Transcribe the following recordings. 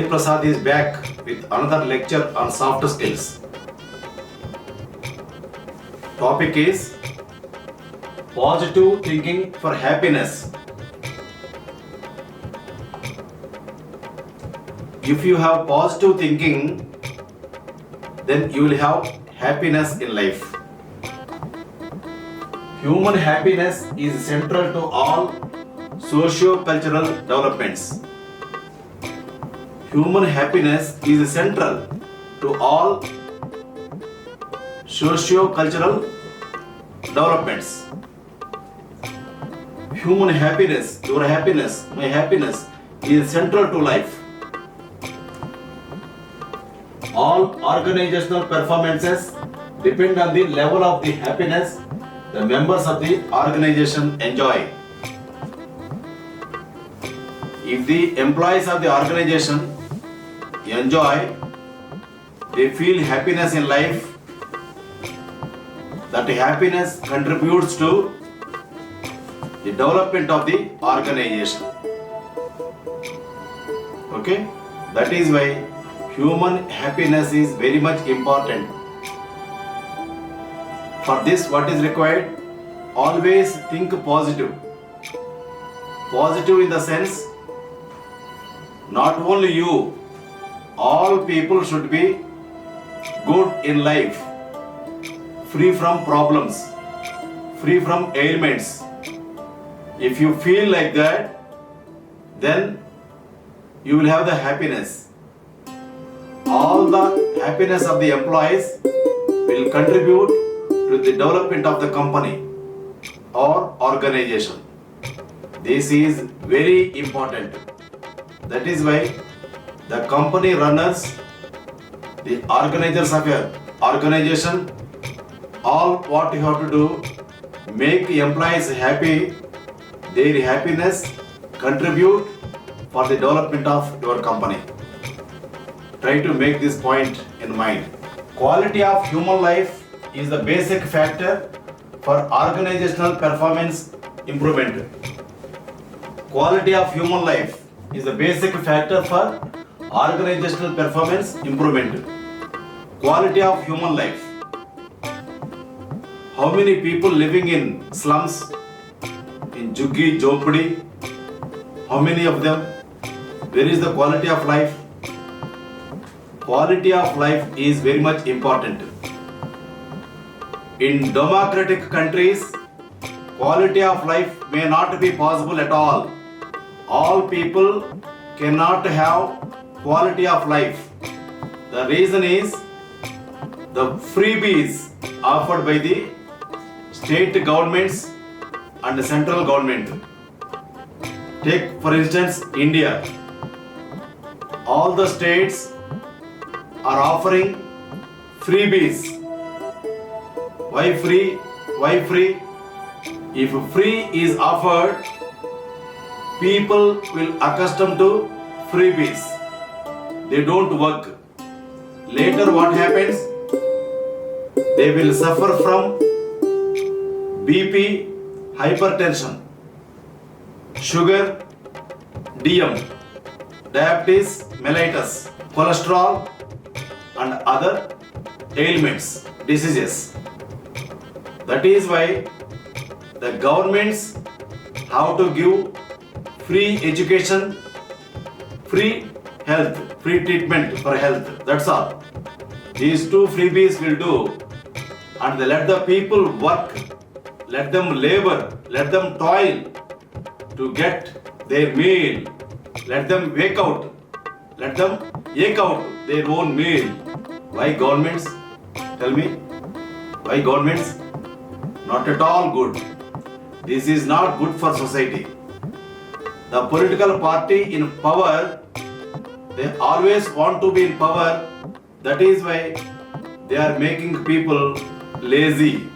Hariprasad is back with another lecture on soft skills. Topic is positive thinking for happiness. If you have positive thinking, then you will have happiness in life. Human happiness is central to all socio-cultural developments. Human happiness is central to all socio-cultural developments. Human happiness, your happiness, my happiness is central to life. All organizational performances depend on the level of the happiness the members of the organization enjoy. If the employees of the organization enjoy, they feel happiness in life, that happiness contributes to the development of the organization. Okay? That is why human happiness is very much important. For this, what is required? Always think positive. Positive in the sense, not only you, all people should be good in life, free from problems, free from ailments. If you feel like that, then you will have the happiness. All the happiness of the employees will contribute to the development of the company or organization. This is very important. That is why the company runners, the organizers of your organization, all what you have to do, make employees happy, their happiness contribute for the development of your company. Try to make this point in mind. Quality of human life is the basic factor for organizational performance improvement. Quality of human life is the basic factor for organizational performance improvement. Quality of human life. How many people living in slums, in Juggi, Jopadi? How many of them? Where is the quality of life? Quality of life is very much important. In democratic countries, quality of life may not be possible at all. All people cannot have quality of life. The reason is the freebies offered by the state governments and the central government. Take for instance India. All the states are offering freebies. Why free? Why free? If free is offered, people will accustomed to freebies. They don't work. Later what happens? They will suffer from BP, hypertension, sugar, DM, diabetes mellitus, cholesterol and other ailments, diseases. That is why the governments have to give free education, free health, free treatment for health. That's all. These two freebies will do, and they let the people work, let them labor, let them toil to get their meal, let them wake out, let them ache out their own meal. Why governments? Tell me. Why governments? Not at all good. This is not good for society. The political party in power, they always want to be in power. That is why they are making people lazy.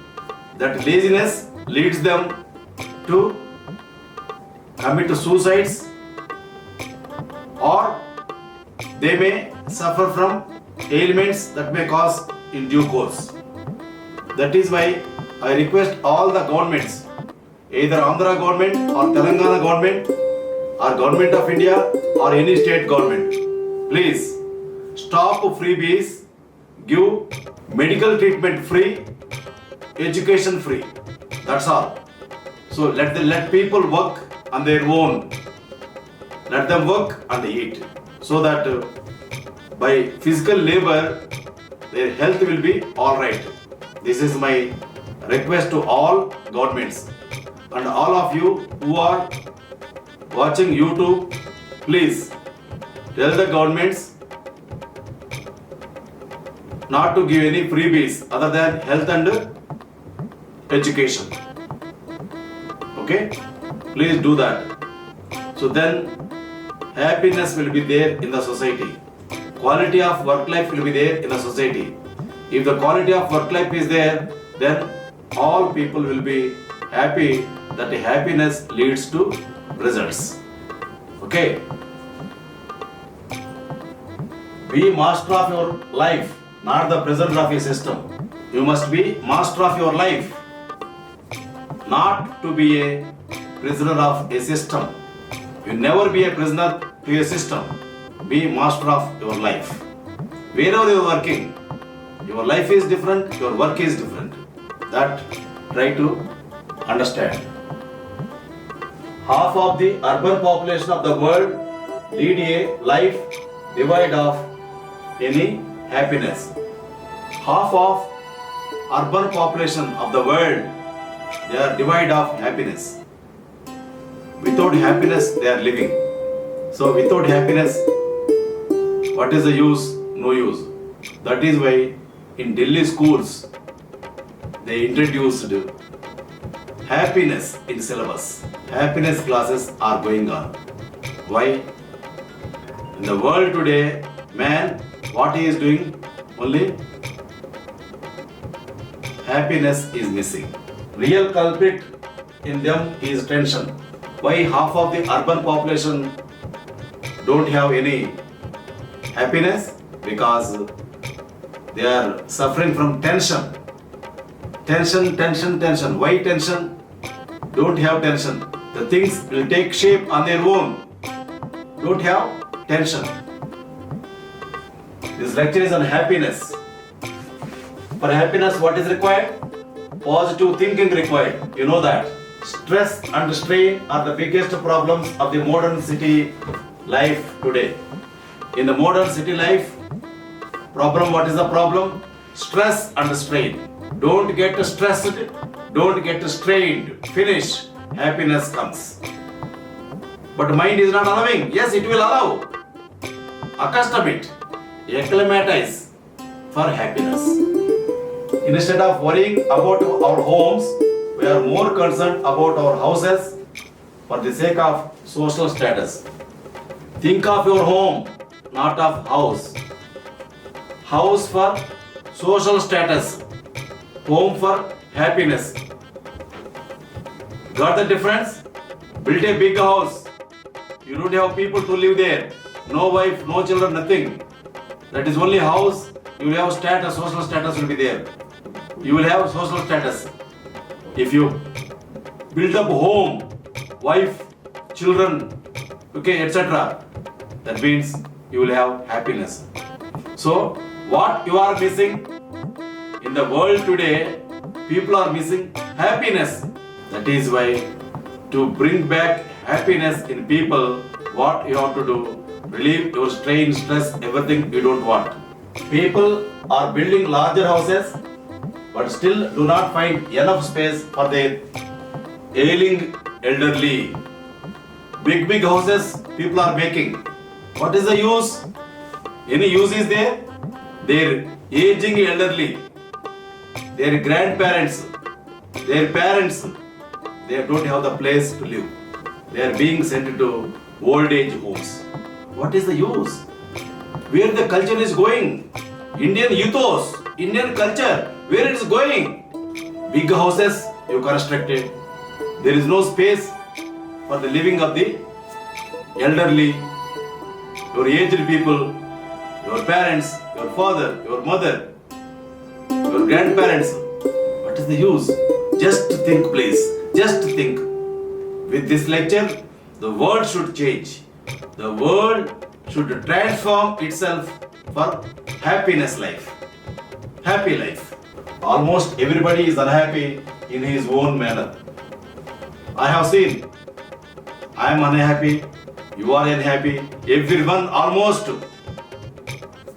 That laziness leads them to commit suicides, or they may suffer from ailments that may cause in due course. That is why I request all the governments, either Andhra government or Telangana government or government of India or any state government, Please stop freebies, give medical treatment free, education free. That's all. So let people work on their own. Let them work and eat, so that by physical labor their health will be all right. This is my request to all governments and all of you who are watching YouTube. Please tell the governments not to give any freebies other than health and education. Okay? Please do that. So then happiness will be there in the society. Quality of work life will be there in the society. If the quality of work life is there, then all people will be happy. That happiness leads to results. Okay? Be master of your life, not the prisoner of a system. You must be master of your life, not to be a prisoner of a system. You never be a prisoner to a system. Be master of your life. Wherever you are working, your life is different, your work is different. That try to understand. Half of the urban population of the world lead a life devoid of any happiness. Half of urban population of the world, they are devoid of happiness. Without happiness they are living. So without happiness, what is the use? No use. That is why in Delhi schools they introduced happiness in syllabus. Happiness classes are going on. Why? In the world today, man, what he is doing? Only happiness is missing. Real culprit in them is tension. Why half of the urban population don't have any happiness? Because they are suffering from tension. Tension. Why tension? Don't have tension. The things will take shape on their own. Don't have tension. This lecture is on happiness. For happiness, what is required? Positive thinking required. You know that. Stress and strain are the biggest problems of the modern city life today. In the modern city life, what is the problem? Stress and strain. Don't get stressed, don't get strained. Finish. Happiness comes. But mind is not allowing. Yes, it will allow. Accustom it. Acclimatize for happiness. Instead of worrying about our homes, we are more concerned about our houses for the sake of social status. Think of your home, not of house. House for social status, home for happiness. Got the difference? Build a big house. You don't have people to live there. No wife, no children, nothing. That is only house. You will have status, social status will be there. You will have social status. If you build up home, wife, children, okay, etc., that means you will have happiness. So, what you are missing in the world today, people are missing happiness. That is why to bring back happiness in people, what you have to do, relieve your strain, stress, everything you don't want. People are building larger houses, but still do not find enough space for their ailing elderly. Big houses people are making. What is the use? Any use is there? Their aging elderly, their grandparents, their parents, they don't have the place to live. They are being sent to old age homes. What is the use? Where the culture is going? Indian ethos, Indian culture, where it is going? Big houses you constructed. There is no space for the living of the elderly, your aged people, your parents, your father, your mother, your grandparents. What is the use? Just think, please. Just think. With this lecture, the world should change. The world should transform itself for happiness life. Happy life. Almost everybody is unhappy in his own manner. I have seen, I am unhappy, you are unhappy, everyone almost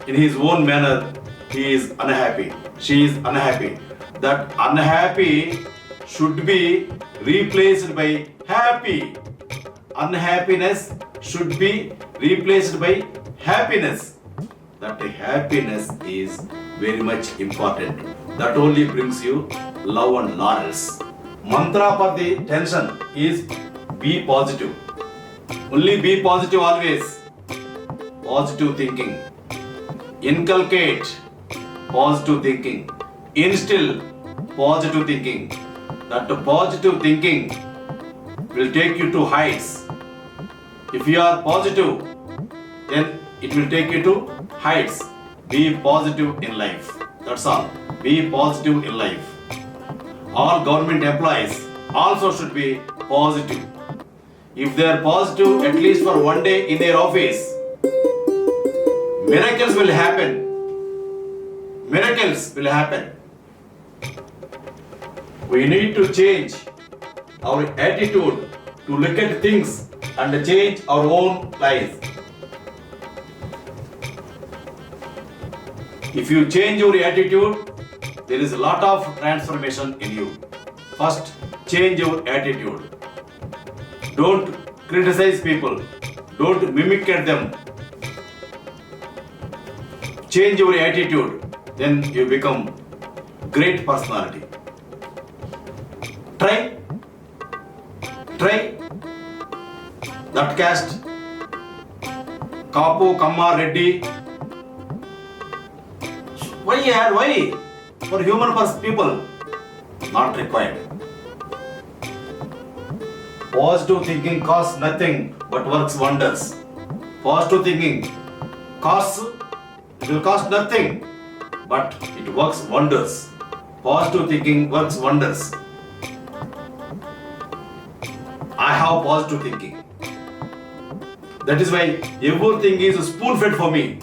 in his own manner, he is unhappy, she is unhappy. That unhappy should be replaced by happy. Unhappiness should be replaced by happiness. That happiness is very much important. That only brings you love and laurels. Mantra for the tension is be positive. Only be positive always. Positive thinking. Inculcate positive thinking. Instill positive thinking. That positive thinking will take you to heights. If you are positive, then it will take you to heights. Be positive in life. That's all. Be positive in life. All government employees also should be positive. If they are positive at least for one day in their office, miracles will happen. Miracles will happen. We need to change our attitude to look at things and change our own lives. If you change your attitude, there is a lot of transformation in you. First, change your attitude. Don't criticize people. Don't mimic at them. Change your attitude, then you become great personality. Try that caste, Kapu, Kamma, Reddy. Why? For human people, not required. Positive thinking costs nothing but works wonders. Positive thinking it will cost nothing, but it works wonders. Positive thinking works wonders. I have positive thinking. That is why everything is spoon-fed for me.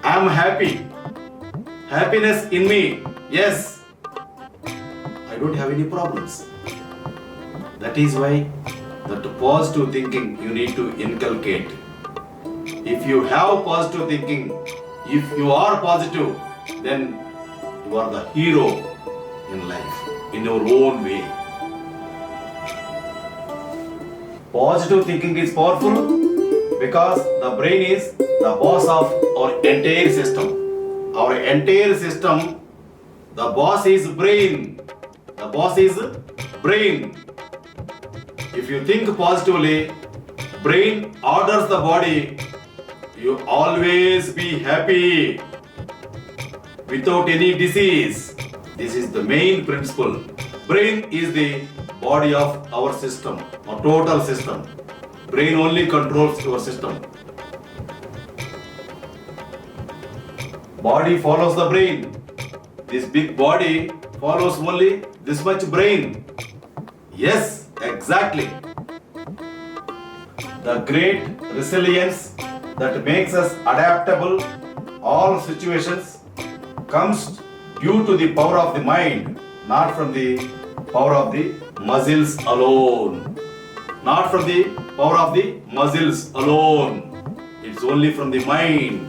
I am happy. Happiness in me. Yes. I don't have any problems. That is why that positive thinking you need to inculcate. If you have positive thinking, if you are positive, then you are the hero in life, in your own way. Positive thinking is powerful because the brain is the boss of our entire system. Our entire system, the boss is brain. The boss is brain. If you think positively, brain orders the body. You always be happy without any disease. This is the main principle. Brain is the body of our system, our total system. Brain only controls your system. Body follows the brain. This big body follows only this much brain. Yes, exactly. The great resilience that makes us adaptable all situations comes due to the power of the mind, not from the power of the muscles alone. Not from the power of the muscles alone. It's only from the mind.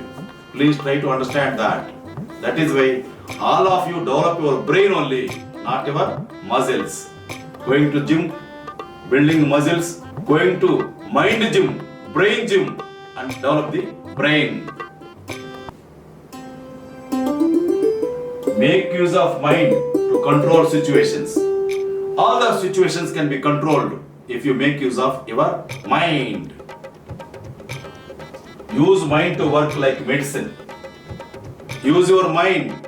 Please try to understand that. That is why all of you develop your brain only, not your muscles. Going to gym, building muscles, going to mind gym, brain gym, and develop the brain. Make use of mind to control situations. All the situations can be controlled if you make use of your mind. Use mind to work like medicine. Use your mind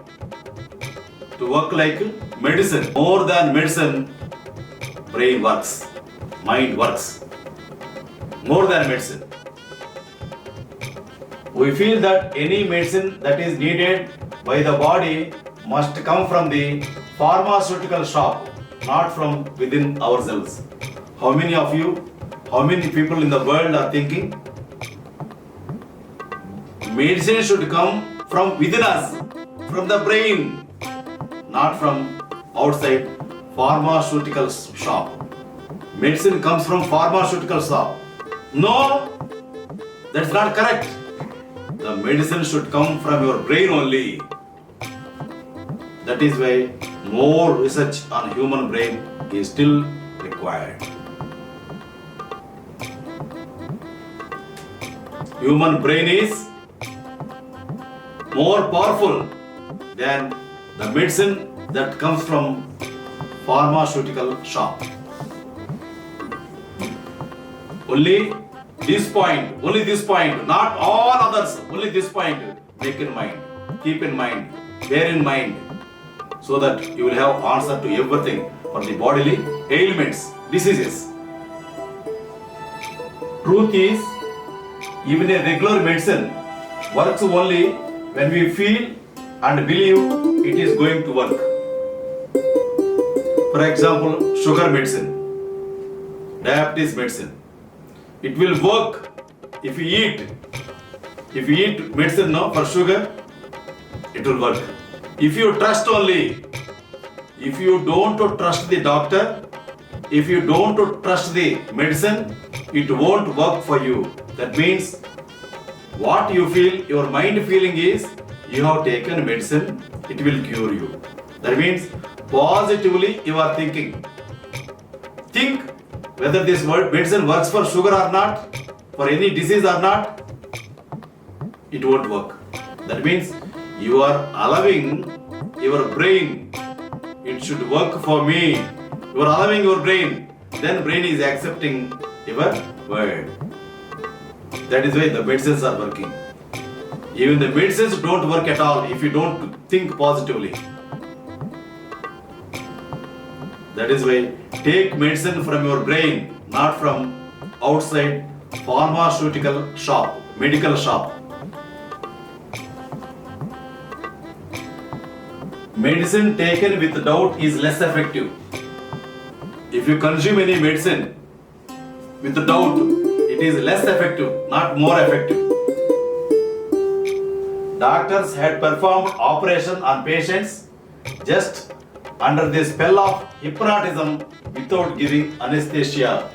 to work like medicine. More than medicine, brain works, mind works. More than medicine. We feel that any medicine that is needed by the body must come from the pharmaceutical shop, not from within ourselves. How many people in the world are thinking? Medicine should come from within us, from the brain, not from outside pharmaceutical shop. Medicine comes from pharmaceutical shop. No, that's not correct. The medicine should come from your brain only. That is why more research on human brain is still required. Human brain is more powerful than the medicine that comes from pharmaceutical shop. Only this point, not all others, only this point, make in mind, keep in mind, bear in mind, so that you will have answer to everything for the bodily ailments, diseases. Truth is, even a regular medicine works only when we feel and believe it is going to work. For example, sugar medicine, diabetes medicine. It will work if you eat. If you eat medicine now for sugar, it will work. If you trust only, if you don't trust the doctor, if you don't trust the medicine, it won't work for you. That means what you feel, your mind feeling is you have taken medicine, it will cure you. That means positively you are thinking. Think whether this medicine works for sugar or not, for any disease or not, it won't work. That means you are allowing your brain, it should work for me. You are allowing your brain, then brain is accepting your word. That is why the medicines are working. Even the medicines don't work at all if you don't think positively. That is why take medicine from your brain, not from outside pharmaceutical shop, medical shop. Medicine taken with doubt is less effective. If you consume any medicine with doubt, it is less effective, not more effective. Doctors had performed operation on patients just under the spell of hypnotism without giving anesthesia.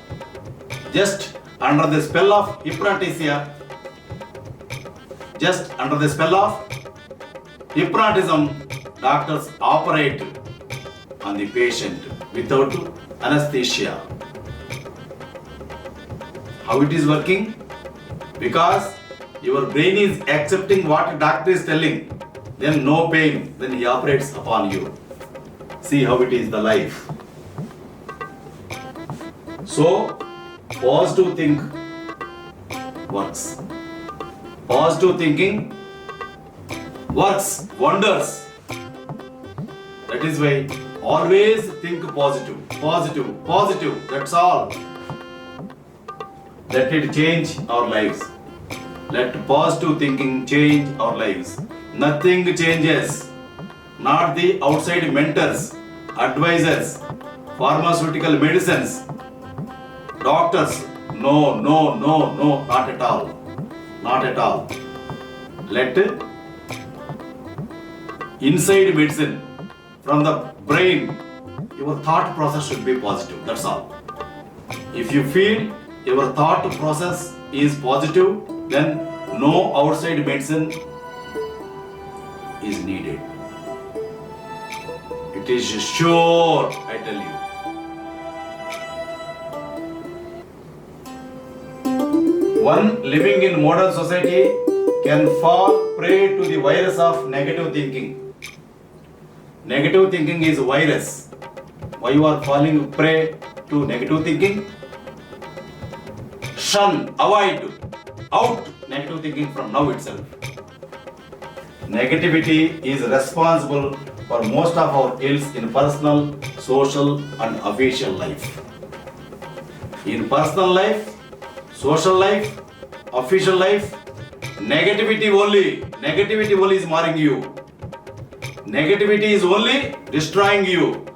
Just under the spell of hypnotism, doctors operate on the patient without anesthesia. How it is working? Because your brain is accepting what doctor is telling, then no pain, then he operates upon you. See how it is the life. So, positive think works. Positive thinking works wonders. That is why always think positive, that's all. Let it change our lives. Let positive thinking change our lives. Nothing changes. Not the outside mentors, advisors, pharmaceutical medicines, doctors. No, not at all. Not at all. Let inside medicine, from the brain, your thought process should be positive. That's all. If you feel your thought process is positive, then no outside medicine is needed. It is sure, I tell you. One living in modern society can fall prey to the virus of negative thinking. Negative thinking is a virus. Why you are falling prey to negative thinking? Shun, avoid, out negative thinking from now itself. Negativity is responsible for most of our ills in personal, social and official life. In personal life, social life, official life, negativity only is marring you. Negativity is only destroying you.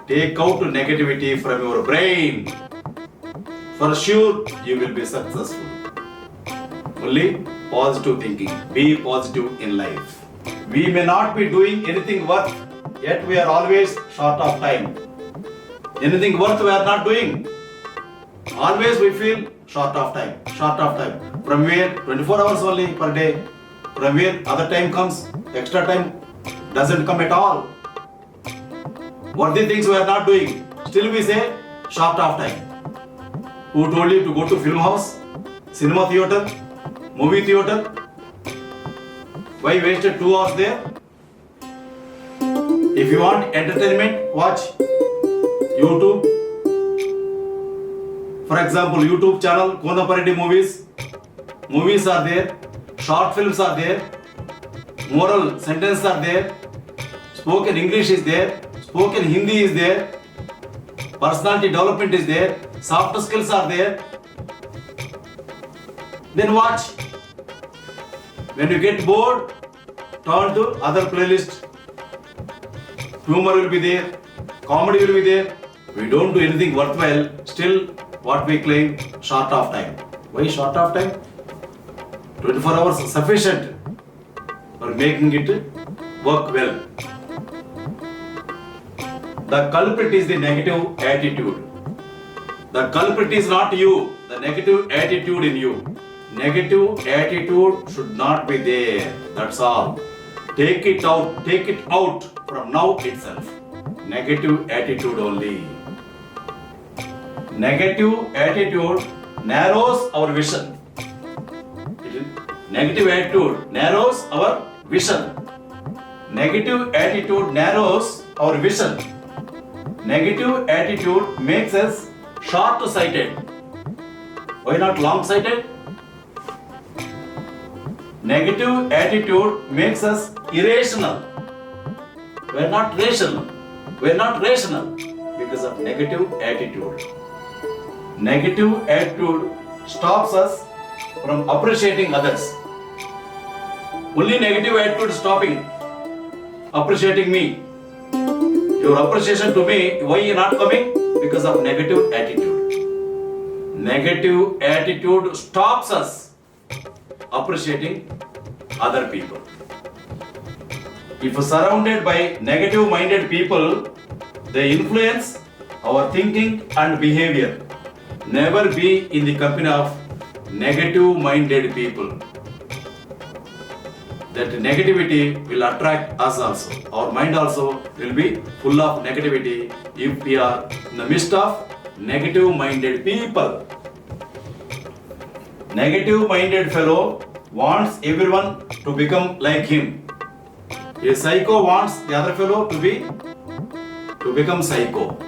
Take out negativity from your brain. For sure, you will be successful. Only positive thinking. Be positive in life. We may not be doing anything worth, yet we are always short of time. Anything worth we are not doing. Always we feel short of time. Short of time. From where? 24 hours only per day. From where other time comes, extra time doesn't come at all. Worthy things we are not doing. Still we say short of time. Who told you to go to film house, cinema theater, movie theater? Why wasted 2 hours there? If you want entertainment, watch YouTube. For example, YouTube channel, Konaparedi movies. Movies are there, short films are there, moral sentences are there, spoken English is there, spoken Hindi is there, personality development is there, soft skills are there. Then watch. When you get bored, turn to other playlist. Humor will be there, comedy will be there. We don't do anything worthwhile, still what we claim, short of time. Why short of time? 24 hours is sufficient for making it work well. The culprit is the negative attitude. The culprit is not you, the negative attitude in you. Negative attitude should not be there. That's all. Take it out from now itself. Negative attitude only. Negative attitude narrows our vision. Negative attitude narrows our vision. Negative attitude narrows our vision. Negative attitude makes us short-sighted. Why not long-sighted? Negative attitude makes us irrational. We are not rational. We are not rational because of negative attitude. Negative attitude stops us from appreciating others. Only negative attitude stopping appreciating me. Your appreciation to me, why you not coming? Because of negative attitude. Negative attitude stops us appreciating other people. If surrounded by negative minded people, they influence our thinking and behavior. Never be in the company of negative minded people. That negativity will attract us also. Our mind also will be full of negativity if we are in the midst of negative minded people. Negative minded fellow wants everyone to become like him. A psycho wants the other fellow to become psycho.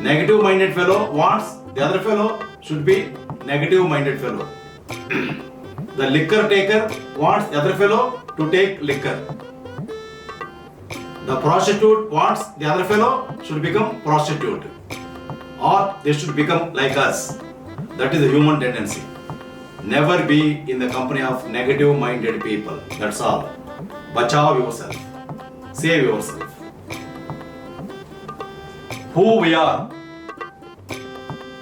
Negative minded fellow wants the other fellow should be negative minded fellow. The liquor taker wants the other fellow to take liquor. The prostitute wants the other fellow should become prostitute. Or they should become like us. That is the human tendency. Never be in the company of negative minded people. That's all. Bachao yourself. Save yourself. Who we are.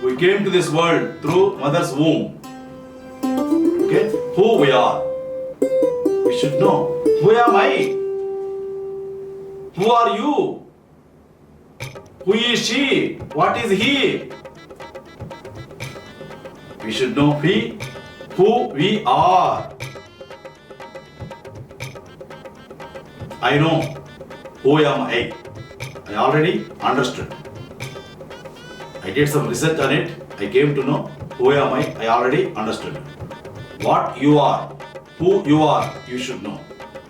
We came to this world through mother's womb. Okay? Who we are. We should know. Who am I? Who are you? Who is she? What is he? We should know who we are. I know. Who am I? I already understood. I did some research on it. I came to know who am I. I already understood. What you are, who you are, you should know.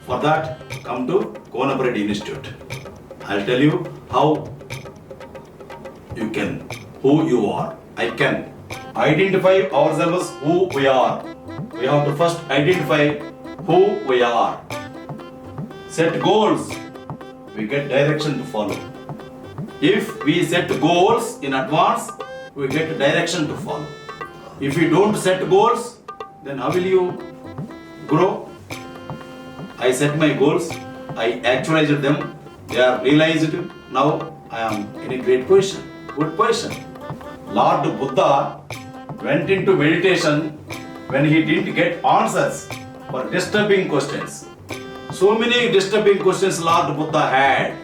For that, come to Konaparedi Institute. I'll tell you how you can, who you are. I can identify ourselves who we are. We have to first identify who we are. Set goals. We get direction to follow. If we set goals in advance, we get direction to follow. If you don't set goals, then how will you grow? I set my goals, I actualized them, they are realized. Now I am in a great position, good position. Lord Buddha went into meditation when he didn't get answers for disturbing questions. So many disturbing questions Lord Buddha had.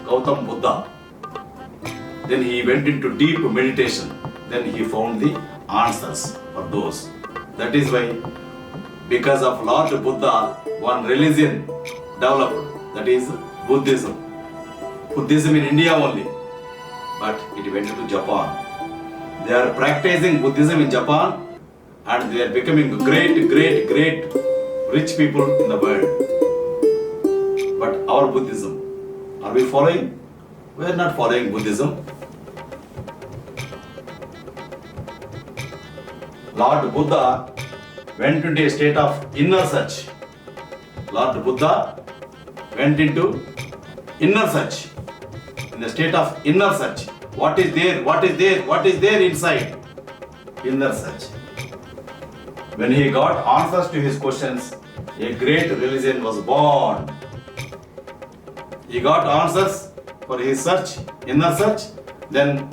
Gautam Buddha. Then he went into deep meditation. Then he found the answers for those. That is why, because of Lord Buddha, one religion developed. That is Buddhism. Buddhism in India only. But it went to Japan. They are practicing Buddhism in Japan and they are becoming great rich people in the world. But our Buddhism, are we following? We are not following Buddhism. Lord Buddha went into a state of inner search. Lord Buddha went into inner search. In the state of inner search. What is there? What is there? What is there inside? Inner search. When he got answers to his questions, a great religion was born. He got answers for his search, inner search, then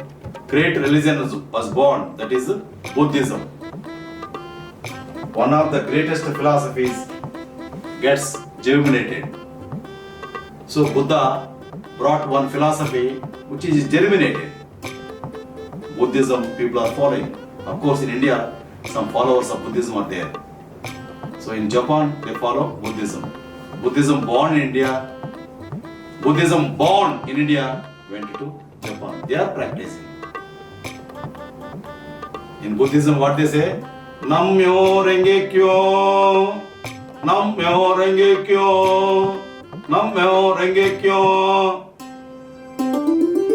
great religion was born. That is Buddhism. One of the greatest philosophies gets germinated. So Buddha brought one philosophy which is germinated. Buddhism people are following. Of course in India some followers of Buddhism are there. So in Japan they follow Buddhism. Buddhism born in India. Buddhism born in India went to Japan. They are practicing. In Buddhism what they say? Namyo Renge Kyo. Namyo Renge Kyo. Namyo Renge Kyo.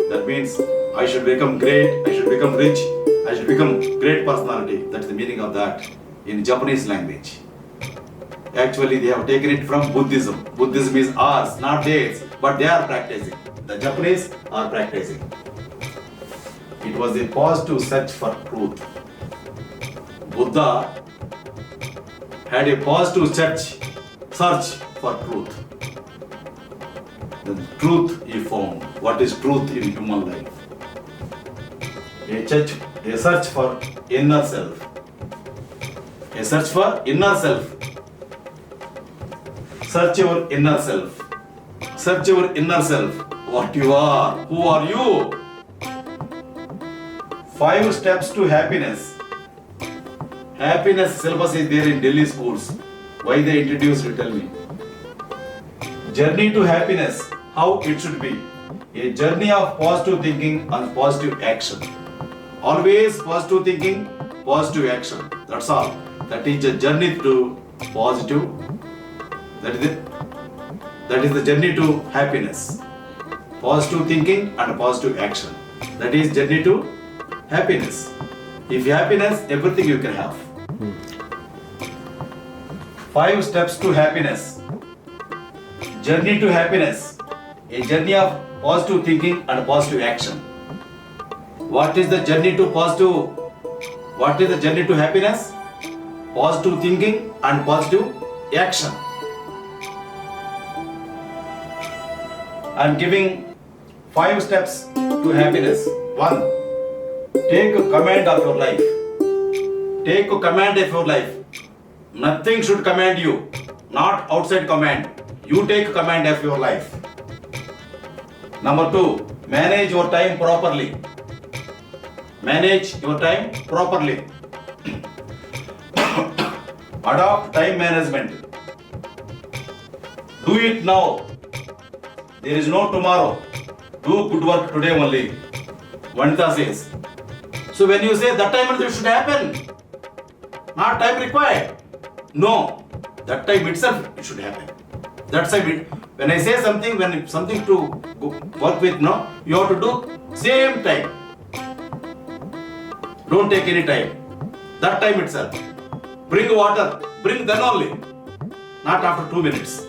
That means I should become great, I should become rich, I should become great personality. That's the meaning of that in Japanese language. Actually they have taken it from Buddhism. Buddhism is ours, not theirs, but they are practicing. The Japanese are practicing. It was a positive search for truth. Buddha had a positive search for truth. The truth he found. What is truth in human life? A search for inner self. A search for inner self. Search your inner self. Search your inner self. What you are. Who are you? 5 steps to happiness. Happiness syllabus is there in Delhi schools. Why they introduced it? Tell me. Journey to happiness. How it should be. A journey of positive thinking and positive action. Always positive thinking, positive action. That's all. That is a journey to positive. That is it. That is the journey to happiness. Positive thinking and positive action. That is journey to happiness. If you happiness, everything you can have. 5 steps to happiness. Journey to happiness. A journey of positive thinking and positive action. What is the journey to positive? What is the journey to happiness? Positive thinking and positive action. I am giving 5 steps to happiness. 1. Take a command of your life. Take a command of your life. Nothing should command you. Not outside command. You take command of your life. Number 2. Manage your time properly. Manage your time properly. Adopt time management. Do it now. There is no tomorrow. Do good work today only. Vanita says. So when you say that time it should happen, not time required. No, that time itself it should happen. That's why when I say something, when something to work with, no, you have to do same time. Don't take any time. That time itself. Bring water. Bring then only. Not after 2 minutes.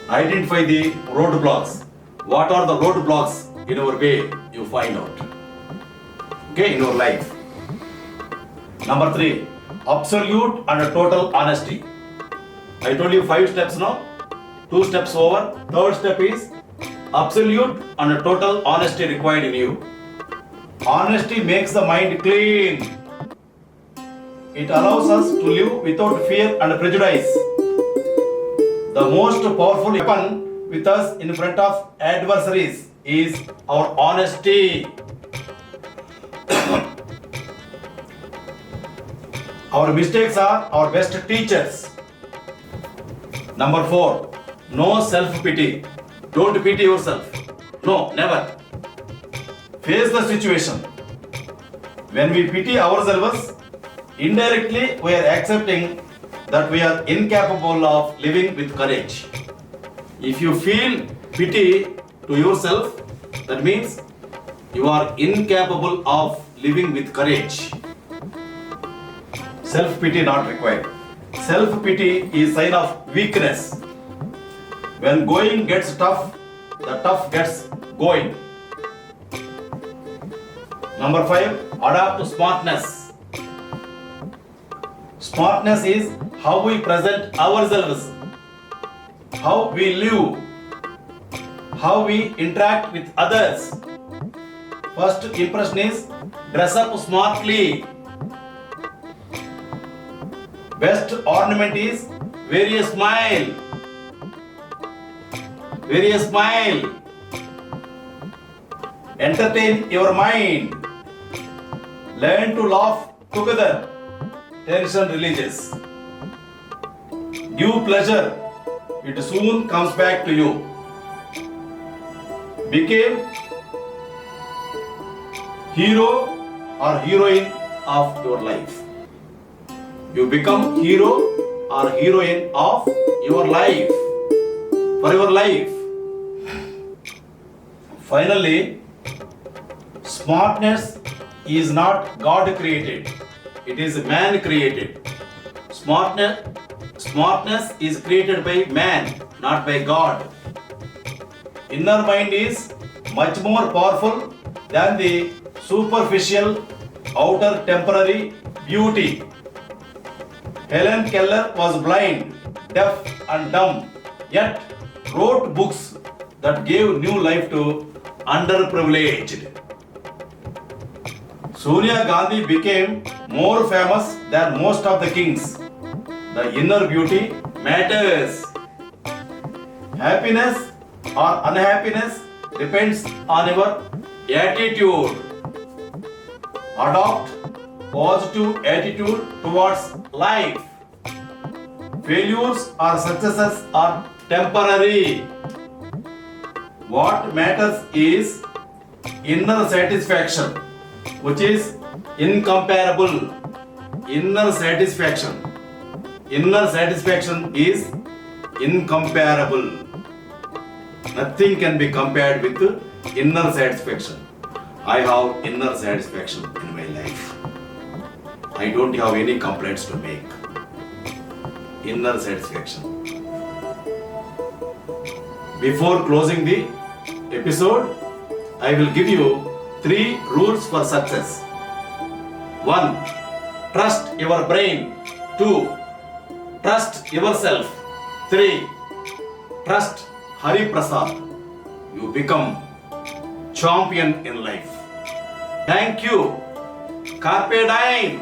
Identify the roadblocks. What are the roadblocks in our way? You find out. Okay, in your life. Number 3. Absolute and total honesty. I told you 5 steps now. 2 steps over. 3rd step is absolute and total honesty required in you. Honesty makes the mind clean. it allows us to live without fear and prejudice. The most powerful weapon with us in front of adversaries is our honesty. Our mistakes are our best teachers. Number 4, no self-pity. Don't pity yourself. No, never. Face the situation. When we pity ourselves, indirectly we are accepting that we are incapable of living with courage. If you feel pity to yourself, that means you are incapable of living with courage. Self-pity not required. Self-pity is sign of weakness. When going gets tough, the tough gets going. Number 5, adapt smartness. Smartness is how we present ourselves, how we live, how we interact with others. First impression is dress up smartly. Best ornament is wear a smile. Wear a smile. Entertain your mind. Learn to laugh together. Tension releases. Give pleasure. It soon comes back to you. Become hero or heroine of your life. You become hero or heroine of your life. For your life. Finally, smartness is not God created. It is man created. Smartness is created by man, not by God. Inner mind is much more powerful than the superficial outer temporary beauty. Helen Keller was blind, deaf and dumb, yet wrote books that gave new life to underprivileged. Sonia Gandhi became more famous than most of the kings. The inner beauty matters. Happiness or unhappiness depends on your attitude. Adopt positive attitude towards life. Failures or successes are temporary. What matters is inner satisfaction, which is incomparable. Inner satisfaction. Inner satisfaction is incomparable. Nothing can be compared with inner satisfaction. I have inner satisfaction in my life. I don't have any complaints to make. Inner satisfaction. Before closing the episode, I will give you 3 rules for success. 1. Trust your brain. 2. Trust yourself. 3. Trust Hariprasad. You become champion in life. Thank you. Carpe diem.